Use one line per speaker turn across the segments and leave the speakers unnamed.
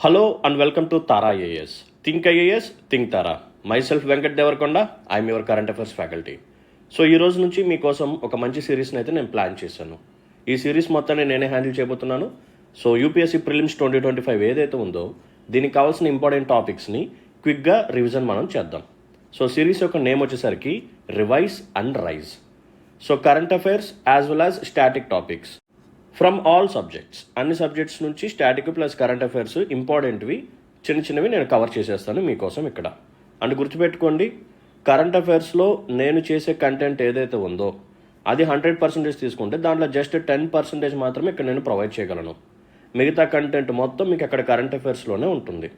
Hello and welcome to Tara IAS. Think IAS, think Tara. Myself Venkat Devarakonda, I'm your current affairs faculty. So ఈ రోజు నుంచి మీకోసం ఒక మంచి సిరీస్ని అయితే నేను ప్లాన్ చేశాను. ఈ సిరీస్ మొత్తాన్ని నేనే హ్యాండిల్ చేయబోతున్నాను. సో యూపీఎస్సీ ప్రిలిమ్స్ 2025 ఏదైతే ఉందో దీనికి కావాల్సిన ఇంపార్టెంట్ టాపిక్స్ని క్విక్గా రివిజన్ మనం చేద్దాం. సో సిరీస్ యొక్క నేమ్ వచ్చేసరికి revise and rise. So current affairs as well as static topics from all subjects, అన్ని సబ్జెక్ట్స్ నుంచి స్టాటిక్ ప్లస్ కరెంట్ అఫైర్స్ ఇంపార్టెంట్వి చిన్నవి నేను కవర్ చేసేస్తాను మీకోసం ఇక్కడ. అండ్ గుర్తుపెట్టుకోండి, కరెంట్ అఫైర్స్లో నేను చేసే కంటెంట్ ఏదైతే ఉందో అది 100% తీసుకుంటే దాంట్లో జస్ట్ 10% మాత్రమే ఇక్కడ నేను ప్రొవైడ్ చేయగలను. మిగతా కంటెంట్ మొత్తం మీకు అక్కడ కరెంట్ అఫైర్స్లోనే ఉంటుంది.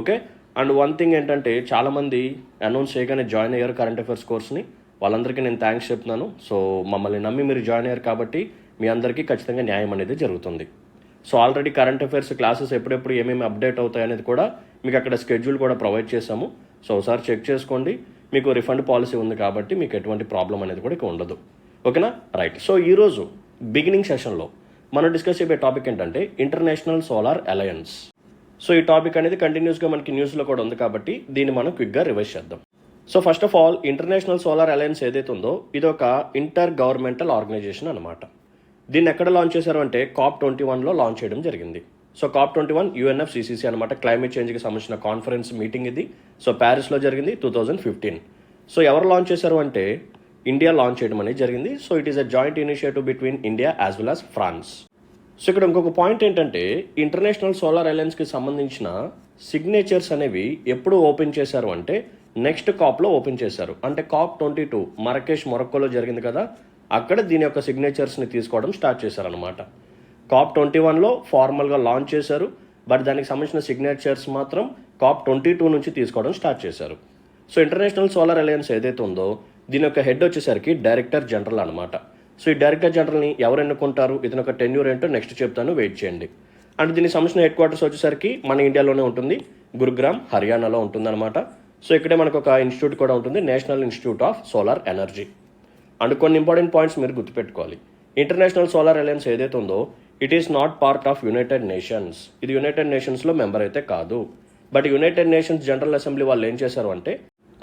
ఓకే. అండ్ వన్ థింగ్ ఏంటంటే, చాలామంది అనౌన్స్ చేయగానే జాయిన్ అయ్యారు కరెంట్ అఫైర్స్ కోర్స్ని. వాళ్ళందరికీ నేను థ్యాంక్స్ చెప్తున్నాను. సో మమ్మల్ని నమ్మి మీరు జాయిన్ అయ్యారు కాబట్టి మీ అందరికీ ఖచ్చితంగా న్యాయం అనేది జరుగుతుంది. So already current affairs classes ఎప్పుడెప్పుడు ఏమేమి అప్డేట్ అవుతాయి అనేది కూడా మీకు అక్కడ స్కెడ్యూల్ కూడా ప్రొవైడ్ చేశాము. సో ఒకసారి చెక్ చేసుకోండి. మీకు రిఫండ్ పాలసీ ఉంది కాబట్టి మీకు ఎటువంటి ప్రాబ్లం అనేది కూడా ఇక ఉండదు. ఓకేనా? రైట్. సో ఈరోజు బిగినింగ్ సెషన్లో మనం డిస్కస్ చేయబోయే టాపిక్ ఏంటంటే ఇంటర్నేషనల్ సోలార్ అలయన్స్. సో ఈ టాపిక్ అనేది కంటిన్యూస్గా మనకి న్యూస్లో కూడా ఉంది కాబట్టి దీన్ని మనం క్విక్గా రివైజ్ చేద్దాం. So first of all, international solar alliance ఏదైతే ఉందో ఇది ఒక ఇంటర్ గవర్నమెంటల్ ఆర్గనైజేషన్ అనమాట. దీన్ని ఎక్కడ లాంచ్ చేశారు అంటే COP21లో లాంచ్ చేయడం జరిగింది. సో COP21 UNFCCC అనమాట, క్లైమేట్ చేంజ్కి సంబంధించిన కాన్ఫరెన్స్ మీటింగ్ ఇది. సో ప్యారిస్లో జరిగింది 2015. సో ఎవరు లాంచ్ చేశారు అంటే ఇండియా లాంచ్ చేయడం అనేది జరిగింది. So it is a joint initiative between India as well as France. So ఇక్కడ ఇంకొక పాయింట్ ఏంటంటే, ఇంటర్నేషనల్ సోలార్ అలయన్స్కి సంబంధించిన సిగ్నేచర్స్ అనేవి ఎప్పుడు ఓపెన్ చేశారు అంటే నెక్స్ట్ COPలో ఓపెన్ చేశారు. అంటే COP22 మరకేష్ మొరక్కోలో జరిగింది కదా, అక్కడ దీని యొక్క సిగ్నేచర్స్ని తీసుకోవడం స్టార్ట్ చేశారనమాట. COP21లో ఫార్మల్గా లాంచ్ చేశారు, బట్ దానికి సంబంధించిన సిగ్నేచర్స్ మాత్రం COP22 నుంచి తీసుకోవడం స్టార్ట్ చేశారు. సో ఇంటర్నేషనల్ సోలార్ అలయన్స్ ఏదైతే ఉందో దీని యొక్క హెడ్ వచ్చేసరికి డైరెక్టర్ జనరల్ అనమాట. సో ఈ డైరెక్టర్ జనరల్ని ఎవరు ఎన్నుకుంటారు, ఇతని యొక్క టెన్యూర్ ఏంటో నెక్స్ట్ చెప్తాను, వెయిట్ చేయండి. అండ్ దీనికి సంబంధించిన హెడ్ క్వార్టర్స్ వచ్చేసరికి మన ఇండియాలోనే ఉంటుంది, గురుగ్రామ్ హర్యానాలో ఉంటుందన్నమాట. సో ఇక్కడే మనకు ఒక ఇన్స్టిట్యూట్ కూడా ఉంటుంది, national institute of solar energy. And కొన్ని ఇంపార్టెంట్ పాయింట్స్ మీరు గుర్తుపెట్టుకోవాలి. ఇంటర్నేషనల్ సోలార్ అలయన్స్ ఏదైతే ఉందో it is not part of United nations. ఇది యునైటెడ్ నేషన్స్లో మెంబర్ అయితే కాదు. But United nations general assembly వాళ్ళు ఏం చేశారు అంటే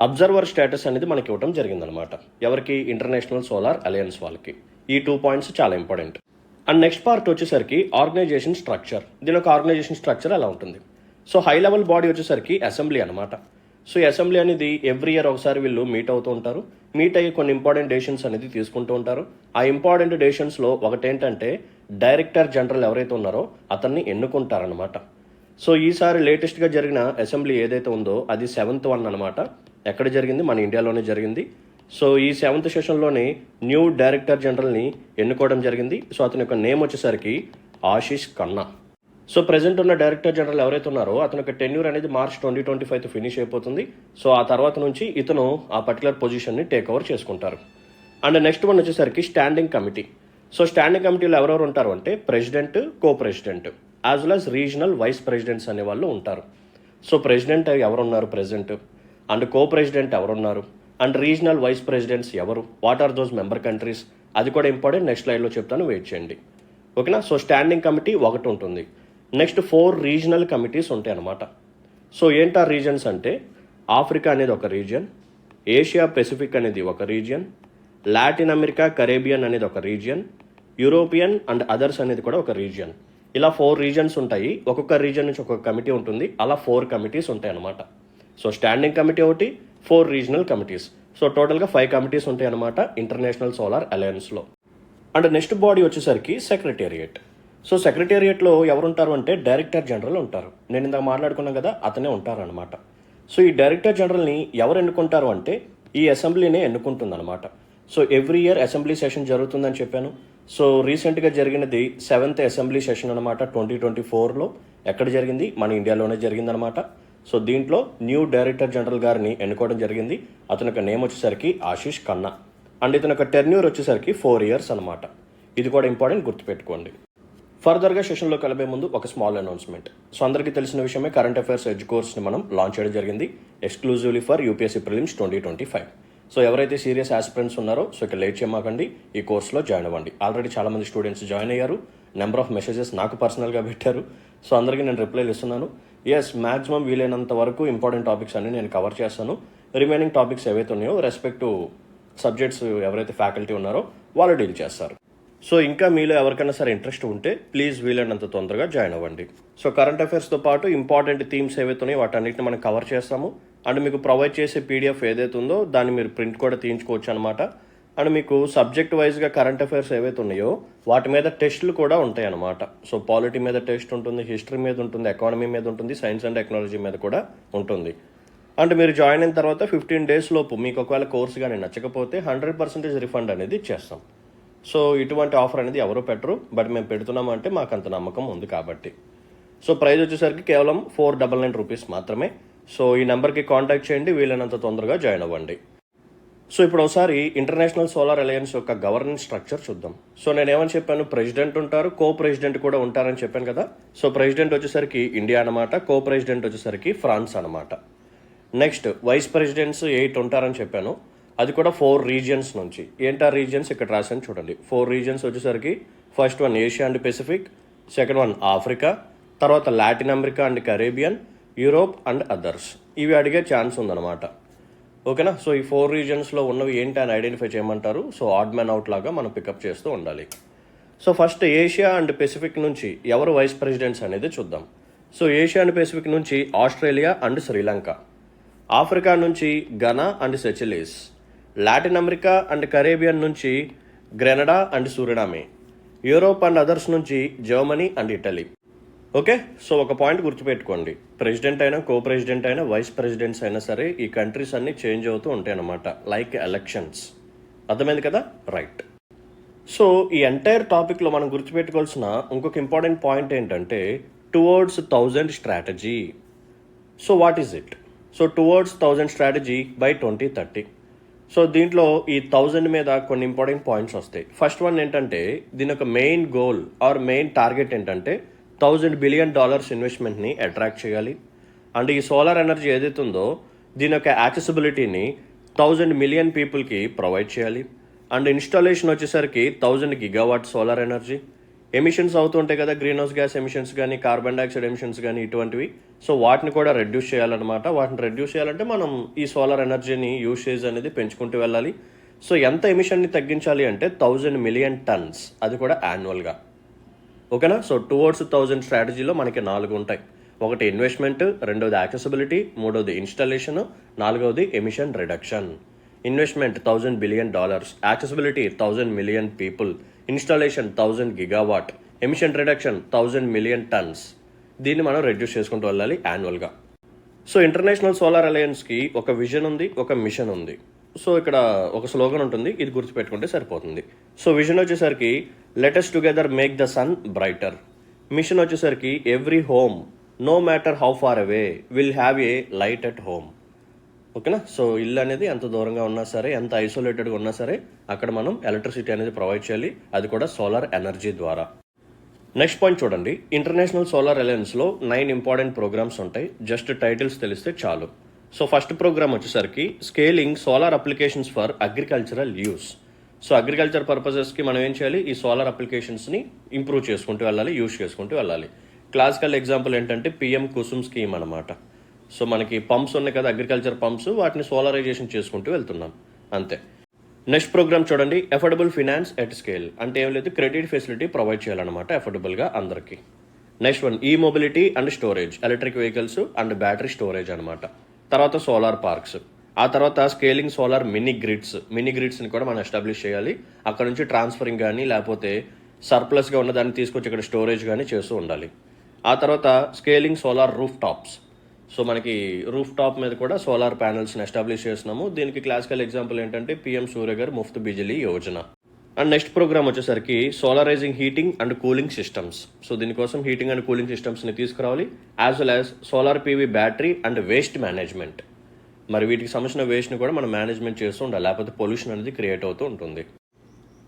అబ్జర్వర్ స్టేటస్ అనేది మనకి ఇవ్వడం జరిగిందనమాట. ఎవరికి? ఇంటర్నేషనల్ సోలార్ అలయన్స్ వాళ్ళకి. ఈ 2 పాయింట్స్ చాలా ఇంపార్టెంట్. అండ్ నెక్స్ట్ పార్ట్ వచ్చేసరికి ఆర్గనైజేషన్ స్ట్రక్చర్. దీని ఒక ఆర్గనైజేషన్ స్ట్రక్చర్ ఎలా ఉంటుంది? సో హై లెవెల్ బాడీ వచ్చేసరికి అసెంబ్లీ అనమాట. సో ఈ అసెంబ్లీ అనేది ఎవ్రీ ఇయర్ ఒకసారి వీళ్ళు మీట్ అవుతూ ఉంటారు. మీట్ అయ్యి కొన్ని ఇంపార్టెంట్ డెసిషన్స్ అనేది తీసుకుంటూ ఉంటారు. ఆ ఇంపార్టెంట్ డెసిషన్స్లో ఒకటేంటంటే డైరెక్టర్ జనరల్ ఎవరైతే ఉన్నారో అతన్ని ఎన్నుకుంటారనమాట. సో ఈసారి లేటెస్ట్గా జరిగిన అసెంబ్లీ ఏదైతే ఉందో అది 7th one అనమాట. ఎక్కడ జరిగింది? మన ఇండియాలోనే జరిగింది. సో ఈ 7th సెషన్లోనే న్యూ డైరెక్టర్ జనరల్ని ఎన్నుకోవడం జరిగింది. సో అతని యొక్క నేమ్ వచ్చేసరికి ఆశిష్ ఖన్నా. సో ప్రెసెంట్ ఉన్న డైరెక్టర్ జనరల్ ఎవరైతే ఉన్నారో అతని యొక్క టెన్యూర్ అనేది March 2025 ఫినిష్ అయిపోతుంది. సో ఆ తర్వాత నుంచి ఇతను ఆ పర్టికులర్ పొజిషన్ని టేక్ ఓవర్ చేసుకుంటారు. అండ్ నెక్స్ట్ వన్ వచ్చేసరికి స్టాండింగ్ కమిటీ. సో స్టాండింగ్ కమిటీలో ఎవరెవరు ఉంటారు అంటే president, co president as well as regional vice presidents అనే వాళ్ళు ఉంటారు. సో ప్రెసిడెంట్ ఎవరున్నారు ప్రెసిడెంట్, అండ్ కో ప్రెసిడెంట్ ఎవరున్నారు, అండ్ రీజనల్ వైస్ ప్రెసిడెంట్స్ ఎవరు, what are those member countries, అది కూడా ఇంపార్టెంట్. నెక్స్ట్ స్లైడ్లో చెప్తాను, వెయిట్ చేయండి. ఓకేనా? సో స్టాండింగ్ కమిటీ ఒకటి ఉంటుంది. నెక్స్ట్ 4 రీజనల్ కమిటీస్ ఉంటాయి అన్నమాట. సో ఏంటా రీజన్స్ అంటే ఆఫ్రికా అనేది ఒక రీజియన్, ఏషియా పెసిఫిక్ అనేది ఒక రీజియన్, లాటిన్ అమెరికా కరేబియన్ అనేది ఒక రీజియన్, యూరోపియన్ అండ్ అదర్స్ అనేది కూడా ఒక రీజియన్. ఇలా 4 రీజన్స్ ఉంటాయి. ఒక్కొక్క రీజియన్ నుంచి ఒక్కొక్క కమిటీ ఉంటుంది. అలా 4 కమిటీస్ ఉంటాయి అన్నమాట. సో స్టాండింగ్ కమిటీ ఒకటి, 4 రీజనల్ కమిటీస్. సో టోటల్గా 5 కమిటీస్ ఉంటాయి అన్నమాట ఇంటర్నేషనల్ సోలార్ అలయన్స్లో. అండ్ నెక్స్ట్ బాడీ వచ్చేసరికి సెక్రటేరియట్. సో సెక్రటేరియట్లో ఎవరుంటారు అంటే డైరెక్టర్ జనరల్ ఉంటారు. నేను ఇందాక మాట్లాడుకున్నాను కదా, అతనే ఉంటారు అనమాట. సో ఈ డైరెక్టర్ జనరల్ని ఎవరు ఎన్నుకుంటారు అంటే ఈ అసెంబ్లీనే ఎన్నుకుంటుందన్నమాట. So every year assembly session జరుగుతుందని చెప్పాను. సో రీసెంట్గా జరిగినది 7th అసెంబ్లీ సెషన్ అనమాట 2024లో. ఎక్కడ జరిగింది? మన ఇండియాలోనే జరిగిందనమాట. సో దీంట్లో న్యూ డైరెక్టర్ జనరల్ గారిని ఎన్నుకోవడం జరిగింది. అతని యొక్క నేమ్ వచ్చేసరికి ఆశిష్ ఖన్నా. అండ్ ఇతని యొక్క టెర్న్యూర్ వచ్చేసరికి 4 years అనమాట. ఇది కూడా ఇంపార్టెంట్, గుర్తుపెట్టుకోండి. ఫర్దర్గా సెషన్లో కలిపే ముందు ఒక స్మాల్ అనౌన్స్మెంట్. సో అందరికీ తెలిసిన విషయమే, కరెంట్ అఫైర్స్ ఎడ్జ్ కోర్స్ని మనం లాంచ్ చేయడం జరిగింది exclusively for UPSC prelims 2025. So ఎవరైతే సీరియస్ ఆస్పిరెంట్స్ ఉన్నారో సో ఇక్కడ లేట్ చేయమాకండి, ఈ కోర్సులో జాయిన్ అవ్వండి. ఆల్రెడీ చాలామంది స్టూడెంట్స్ జాయిన్ అయ్యారు, నెంబర్ ఆఫ్ మెసేజెస్ నాకు పర్సనల్గా పెట్టారు. సో అందరికీ నేను రిప్లైలు ఇస్తున్నాను. ఎస్, మ్యాక్సిమం వీలైనంత వరకు ఇంపార్టెంట్ టాపిక్స్ అన్ని నేను కవర్ చేస్తాను. రిమైనింగ్ టాపిక్స్ ఏవైతే ఉన్నాయో రెస్పెక్ట్ టు సబ్జెక్ట్స్ ఎవరైతే ఫ్యాకల్టీ ఉన్నారో వాళ్ళు డీల్ చేస్తారు. సో ఇంకా మీలో ఎవరికైనా సరే ఇంట్రెస్ట్ ఉంటే ప్లీజ్ వీలైనంత తొందరగా జాయిన్ అవ్వండి. సో కరెంట్ అఫైర్స్తో పాటు ఇంపార్టెంట్ థీమ్స్ ఏవైతే ఉన్నాయో వాటన్నిటిని మనం కవర్ చేస్తాము. అండ్ మీకు ప్రొవైడ్ చేసే పీడిఎఫ్ ఏదైతే ఉందో దాన్ని మీరు ప్రింట్ కూడా తీయించుకోవచ్చు అనమాట. అండ్ మీకు సబ్జెక్ట్ వైజ్గా కరెంట్ అఫైర్స్ ఏవైతే ఉన్నాయో వాటి మీద టెస్టులు కూడా ఉంటాయి అనమాట. సో పాలిటీ మీద టెస్ట్ ఉంటుంది, హిస్టరీ మీద ఉంటుంది, ఎకానమీ మీద ఉంటుంది, సైన్స్ అండ్ టెక్నాలజీ మీద కూడా ఉంటుంది. అంటే మీరు జాయిన్ అయిన తర్వాత 15 days లోపు మీకు ఒకవేళ కోర్స్ కానీ నచ్చకపోతే 100% రిఫండ్ అనేది ఇచ్చేస్తాం. సో ఇటువంటి ఆఫర్ అనేది ఎవరు పెట్టరు, బట్ మేము పెడుతున్నాము అంటే మాకు అంత నమ్మకం ఉంది కాబట్టి. సో ప్రైస్ వచ్చేసరికి కేవలం 499 రూపీస్ మాత్రమే. సో ఈ నెంబర్కి కాంటాక్ట్ చేయండి, వీలైనంత తొందరగా జాయిన్ అవ్వండి. సో ఇప్పుడు ఒకసారి ఇంటర్నేషనల్ సోలార్ అలయన్స్ యొక్క గవర్నెన్స్ స్ట్రక్చర్ చూద్దాం. సో నేను ఏమని చెప్పాను, ప్రెసిడెంట్ ఉంటారు, కో ప్రెసిడెంట్ కూడా ఉంటారని చెప్పాను కదా. సో ప్రెసిడెంట్ వచ్చేసరికి ఇండియా అనమాట, కో ప్రెసిడెంట్ వచ్చేసరికి ఫ్రాన్స్ అనమాట. నెక్స్ట్ వైస్ ప్రెసిడెంట్స్ 8 ఉంటారని చెప్పాను, అది కూడా 4 regions నుంచి. ఏంటా రీజియన్స్ ఇక్కడ రాశాను చూడండి. 4 regions వచ్చేసరికి first one Asia and Pacific, second one Africa, తర్వాత Latin America and Caribbean, Europe and others. ఇవి అడిగే ఛాన్స్ ఉందన్నమాట. ఓకేనా. సో ఈ 4 regionsలో ఉన్నవి ఏంటి అని ఐడెంటిఫై చేయమంటారు. సో ఆడ్ మ్యాన్ అవుట్ లాగా మనం పికప్ చేస్తూ ఉండాలి. So first Asia and Pacific నుంచి ఎవరు వైస్ ప్రెసిడెంట్స్ అనేది చూద్దాం. సో ఏషియా అండ్ పెసిఫిక్ నుంచి ఆస్ట్రేలియా అండ్ శ్రీలంక, ఆఫ్రికా నుంచి Ghana and Seychelles, Latin America and Caribbean నుంచి Grenada and Suriname, Europe and others నుంచి Germany and Italy. Okay. So ఒక point గుర్తుపెట్టుకోండి, ప్రెసిడెంట్ అయినా, కో ప్రెసిడెంట్ అయినా, వైస్ ప్రెసిడెంట్స్ అయినా సరే ఈ కంట్రీస్ అన్ని చేంజ్ అవుతూ ఉంటాయి అన్నమాట, లైక్ ఎలక్షన్స్. అర్థమైంది కదా, రైట్. సో ఈ ఎంటైర్ టాపిక్లో మనం గుర్తుపెట్టుకోవాల్సిన ఇంకొక ఇంపార్టెంట్ పాయింట్ ఏంటంటే towards 1000 strategy. So what is it? So towards 1000 strategy by 2030. So దీంట్లో ఈ 1000 మీద కొన్ని ఇంపార్టెంట్ పాయింట్స్ వస్తాయి. ఫస్ట్ వన్ ఏంటంటే దీని ఒక main goal or main target ఏంటంటే $1000 బిలియన్ ఇన్వెస్ట్మెంట్ని అట్రాక్ట్ చేయాలి. అండ్ ఈ సోలార్ ఎనర్జీ ఏదైతే ఉందో దీని యొక్క యాక్సెసిబిలిటీని 1000 మిలియన్ పీపుల్కి ప్రొవైడ్ చేయాలి. అండ్ ఇన్స్టాలేషన్ వచ్చేసరికి 1000 గిగావాట్ సోలార్ ఎనర్జీ. ఎమిషన్స్ అవుతుంటాయి కదా, గ్రీన్ హౌస్ గ్యాస్ ఎమిషన్స్ కానీ, కార్బన్ డైఆక్సైడ్ ఎమిషన్స్ కానీ, ఇటువంటివి. సో వాటిని కూడా రెడ్యూస్ చేయాలన్నమాట. వాటిని రెడ్యూస్ చేయాలంటే మనం ఈ సోలార్ ఎనర్జీని యూసేజ్ అనేది పెంచుకుంటూ వెళ్ళాలి. సో ఎంత ఎమిషన్ని తగ్గించాలి అంటే 1000 మిలియన్ టన్స్, అది కూడా యాన్యువల్గా. ఓకేనా. సో టువర్డ్స్ 1000 స్ట్రాటజీలో మనకి 4 ఉంటాయి. ఒకటి ఇన్వెస్ట్మెంట్, రెండోది యాక్సెసిబిలిటీ, మూడోది ఇన్స్టాలేషన్, నాలుగవది emission reduction. Investment $1000 billion, accessibility 1000 million people, installation 1000 gigawatt, emission reduction 1000 million tons. దీన్ని మనం రెడ్యూస్ చేసుకుంటూ వెళ్ళాలి యాన్యువల్గా. సో ఇంటర్నేషనల్ సోలార్ అలయన్స్కి ఒక విజన్ ఉంది, ఒక మిషన్ ఉంది. సో ఇక్కడ ఒక స్లోగన్ ఉంటుంది, ఇది గుర్తుపెట్టుకుంటే సరిపోతుంది. సో విజన్ వచ్చేసరికి let us together make the sun brighter. Mission వచ్చేసరికి every home no matter how far away will have a light at home. ఓకేనా. సో ఇల్లు అనేది ఎంత దూరంగా ఉన్నా సరే, ఎంత ఐసోలేటెడ్గా ఉన్నా సరే అక్కడ మనం ఎలక్ట్రిసిటీ అనేది ప్రొవైడ్ చేయాలి, అది కూడా సోలార్ ఎనర్జీ ద్వారా. నెక్స్ట్ పాయింట్ చూడండి, ఇంటర్నేషనల్ సోలార్ అలయన్స్లో 9 ఇంపార్టెంట్ ప్రోగ్రామ్స్ ఉంటాయి. జస్ట్ టైటిల్స్ తెలిస్తే చాలు. సో ఫస్ట్ ప్రోగ్రామ్ వచ్చేసరికి scaling solar applications for agricultural use. So agriculture పర్పసెస్కి మనం ఏం చేయాలి, ఈ సోలార్ అప్లికేషన్స్ని ఇంప్రూవ్ చేసుకుంటూ వెళ్ళాలి, యూస్ చేసుకుంటూ వెళ్ళాలి. క్లాసికల్ ఎగ్జాంపుల్ ఏంటంటే పిఎం కుసుమ్ స్కీమ్ అనమాట. సో మనకి పంప్స్ ఉన్నాయి కదా, అగ్రికల్చర్ పంప్స్, వాటిని సోలారైజేషన్ చేసుకుంటూ వెళ్తున్నాం అంతే. నెక్స్ట్ ప్రోగ్రామ్ చూడండి, అఫోర్డబుల్ ఫినాన్స్ ఎట్ స్కేల్. అంటే ఏం లేదు, క్రెడిట్ ఫెసిలిటీ ప్రొవైడ్ చేయాలన్నమాట అఫోర్డబుల్గా అందరికీ. నెక్స్ట్ వన్ ఈ mobility and storage, electric vehicles and battery storage అనమాట. తర్వాత సోలార్ పార్క్స్, ఆ తర్వాత స్కేలింగ్ సోలార్ మినీ గ్రిడ్స్ని కూడా మనం ఎస్టాబ్లిష్ చేయాలి. అక్కడ నుంచి ట్రాన్స్ఫరింగ్ కానీ లేకపోతే సర్ప్లస్గా ఉన్న దాన్ని తీసుకొచ్చి ఇక్కడ స్టోరేజ్ కానీ చేస్తూ ఉండాలి. ఆ తర్వాత scaling solar rooftops. So మనకి రూఫ్ టాప్ మీద కూడా సోలార్ ప్యానెల్స్ని ఎస్టాబ్లిష్ చేస్తున్నాము. దీనికి క్లాసికల్ ఎగ్జాంపుల్ ఏంటంటే PM Surya Ghar Muft Bijli Yojana. And next programme వచ్చేసరికి solarising heating and cooling systems. So దీనికోసం హీటింగ్ అండ్ కూలింగ్ సిస్టమ్స్ని తీసుకురావాలి, as well as solar PV battery and waste management. మరి వీటికి సంబంధించిన వేస్ట్ని కూడా మనం మేనేజ్మెంట్ చేస్తూ ఉండాలి, లేకపోతే పొల్యూషన్ అనేది క్రియేట్ అవుతూ ఉంటుంది.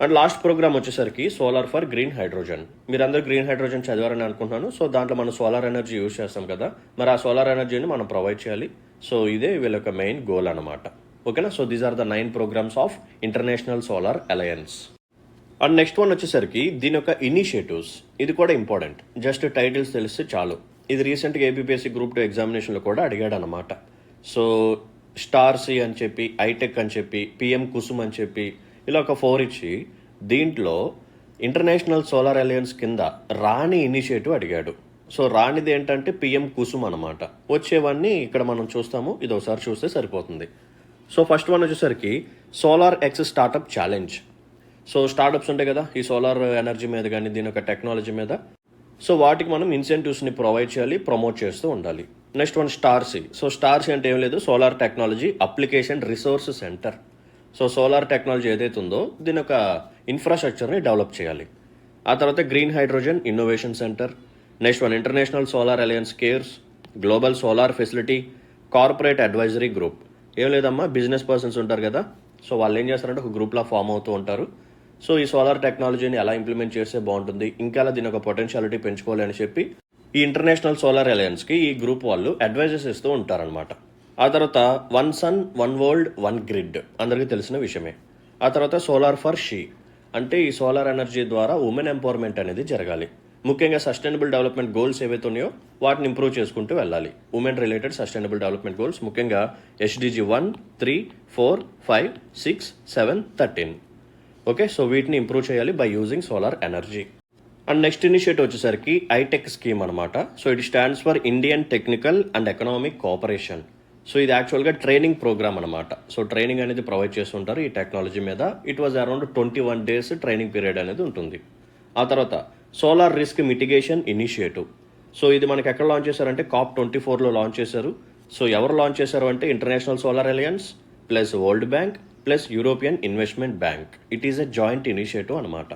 అండ్ లాస్ట్ ప్రోగ్రామ్ వచ్చేసరికి సోలార్ ఫర్ గ్రీన్ హైడ్రోజన్. మీరందరూ గ్రీన్ హైడ్రోజన్ చదివారని అనుకుంటున్నాను. సో దాంట్లో మనం సోలార్ ఎనర్జీ యూజ్ చేస్తాం కదా, మరి ఆ సోలార్ ఎనర్జీని మనం ప్రొవైడ్ చేయాలి. సో ఇదే వీళ్ళ యొక్క మెయిన్ గోల్ అనమాట. ఓకేనా. So these are the 9 programmes of international solar alliance. And next one వచ్చేసరికి దీని యొక్క ఇనిషియేటివ్స్. ఇది కూడా ఇంపార్టెంట్, జస్ట్ టైటిల్స్ తెలిస్తే చాలు. ఇది రీసెంట్గా ఏపీఎస్సీ గ్రూప్ 2 ఎగ్జామినేషన్లో కూడా అడిగాడు అనమాట. సో స్టార్-సి అని చెప్పి, ఐటెక్ అని చెప్పి, పిఎం కుసుమ్ అని చెప్పి ఇలా ఒక 4 ఇచ్చి దీంట్లో ఇంటర్నేషనల్ సోలార్ అలయన్స్ కింద రాణి ఇనిషియేటివ్ అడిగాడు. సో రాణిది ఏంటంటే పిఎం కుసుమ్ అనమాట. వచ్చేవన్నీ ఇక్కడ మనం చూస్తాము, ఇది ఒకసారి చూస్తే సరిపోతుంది. సో ఫస్ట్ వన్ వచ్చేసరికి solar X startup challenge. So startups ఉంటాయి కదా ఈ సోలార్ ఎనర్జీ మీద కానీ దీని యొక్క టెక్నాలజీ మీద. సో వాటికి మనం ఇన్సెంటివ్స్ని ప్రొవైడ్ చేయాలి, ప్రమోట్ చేస్తూ ఉండాలి. Next one star-C. So star-C అంటే ఏం లేదు, solar technology application resource centre. So solar technology ఏదైతే ఉందో దీని యొక్క ఇన్ఫ్రాస్ట్రక్చర్ని డెవలప్ చేయాలి. ఆ తర్వాత green hydrogen innovation centre. Next one international solar alliance cares, global solar facility, corporate advisory group. ఏం లేదమ్మా, బిజినెస్ పర్సన్స్ ఉంటారు కదా, సో వాళ్ళు ఏం చేస్తారంటే ఒక గ్రూప్లా ఫామ్ అవుతూ ఉంటారు. సో ఈ సోలార్ టెక్నాలజీని ఎలా ఇంప్లిమెంట్ చేస్తే బాగుంటుంది, ఇంకా దీని ఒక పొటెన్షియాలిటీ పెంచుకోవాలి అని చెప్పి ఈ ఇంటర్నేషనల్ సోలార్ అలయన్స్కి ఈ గ్రూప్ వాళ్ళు అడ్వైజెస్ ఇస్తూ ఉంటారనమాట. ఆ తర్వాత one sun one world one grid, అందరికీ తెలిసిన విషయమే. ఆ తర్వాత సోలార్ ఫర్ షీ, అంటే ఈ సోలార్ ఎనర్జీ ద్వారా ఉమెన్ ఎంపవర్మెంట్ అనేది జరగాలి. ముఖ్యంగా సస్టైనబుల్ డెవలప్మెంట్ గోల్స్ ఏవైతే ఉన్నాయో వాటిని ఇంప్రూవ్ చేసుకుంటూ వెళ్ళాలి. Women related sustainable development goals, ముఖ్యంగా SDG 1, 3, 4, 5, 6, 7, 13. ఓకే, సో వీటిని ఇంప్రూవ్ చేయాలి by using solar energy. And next initiative వచ్చేసరికి ఐటెక్ స్కీమ్ అనమాట. So it stands for Indian technical and economic cooperation. So ఇది యాక్చువల్గా ట్రైనింగ్ ప్రోగ్రామ్ అనమాట. సో ట్రైనింగ్ అనేది provide చేస్తుంటారు ఈ టెక్నాలజీ మీద. It was around 21 days training period అనేది ఉంటుంది. ఆ తర్వాత solar risk mitigation initiative. So ఇది మనకి ఎక్కడ లాంచ్ చేశారంటే COP24లో లాంచ్ చేశారు. సో ఎవరు లాంచ్ చేశారు అంటే international solar alliance plus World Bank plus European investment bank. It is a joint initiative అనమాట.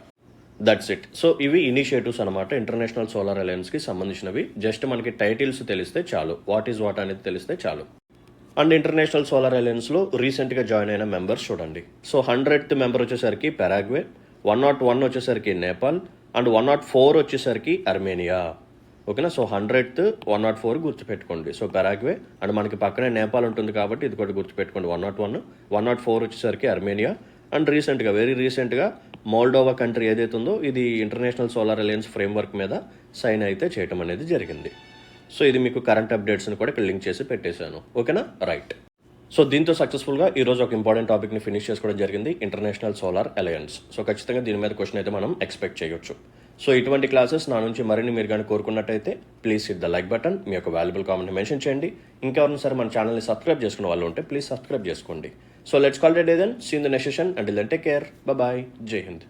That's it. సో ఇవి ఇనిషియేటివ్స్ అనమాట ఇంటర్నేషనల్ సోలార్ అలయన్స్కి సంబంధించినవి. జస్ట్ మనకి టైటిల్స్ తెలిస్తే చాలు, వాట్ ఈజ్ వాట్ అనేది తెలిస్తే చాలు. అండ్ ఇంటర్నేషనల్ సోలార్ అలయన్స్లో రీసెంట్గా జాయిన్ అయిన మెంబర్స్ చూడండి. సో 100th మెంబర్ వచ్చేసరికి పెరాగ్వే, 101 వచ్చేసరికి నేపాల్, అండ్ 104 వచ్చేసరికి అర్మేనియా. ఓకేనా. సో 100th 104 గుర్తుపెట్టుకోండి. సో పెరాగ్వే అండ్ మనకి పక్కనే నేపాల్ ఉంటుంది కాబట్టి ఇది కూడా గుర్తుపెట్టుకోండి. 101, 104 వచ్చేసరికి అర్మేనియా. అండ్ రీసెంట్గా వెరీ రీసెంట్గా మోల్డోవా కంట్రీ ఏదైతే ఉందో ఇది ఇంటర్నేషనల్ సోలార్ అలయన్స్ ఫ్రేమ్వర్క్ మీద సైన్ అయితే చేయటం అనేది జరిగింది. సో ఇది మీకు కరెంట్ అప్డేట్స్ని కూడా ఇక్కడ లింక్ చేసి పెట్టేశాను. ఓకేనా, రైట్. సో దీంతో సక్సెస్ఫుల్గా ఈరోజు ఒక ఇంపార్టెంట్ టాపిక్ని ఫినిష్ చేసుకోవడం జరిగింది, ఇంటర్నేషనల్ సోలార్ అలయన్స్. సో ఖచ్చితంగా దీని మీద క్వశ్చన్ అయితే మనం ఎక్స్పెక్ట్ చేయొచ్చు. సో ఇటువంటి క్లాసెస్ నా నుంచి మరిన్ని మీరు కానీ కోరుకున్నట్టయితే please hit the like button, మీ యొక్క వాల్యుబుల్ కామెంట్ని మెన్షన్ చేయండి. ఇంకా ఎవరైనా సరే మన ఛానల్ని సబ్స్క్రైబ్ చేసుకున్న వాళ్ళు ఉంటే ప్లీజ్ సబ్స్క్రైబ్ చేసుకోండి. So let's call it a day then. See in the next session. Until then take care, bye bye, జై హింద్.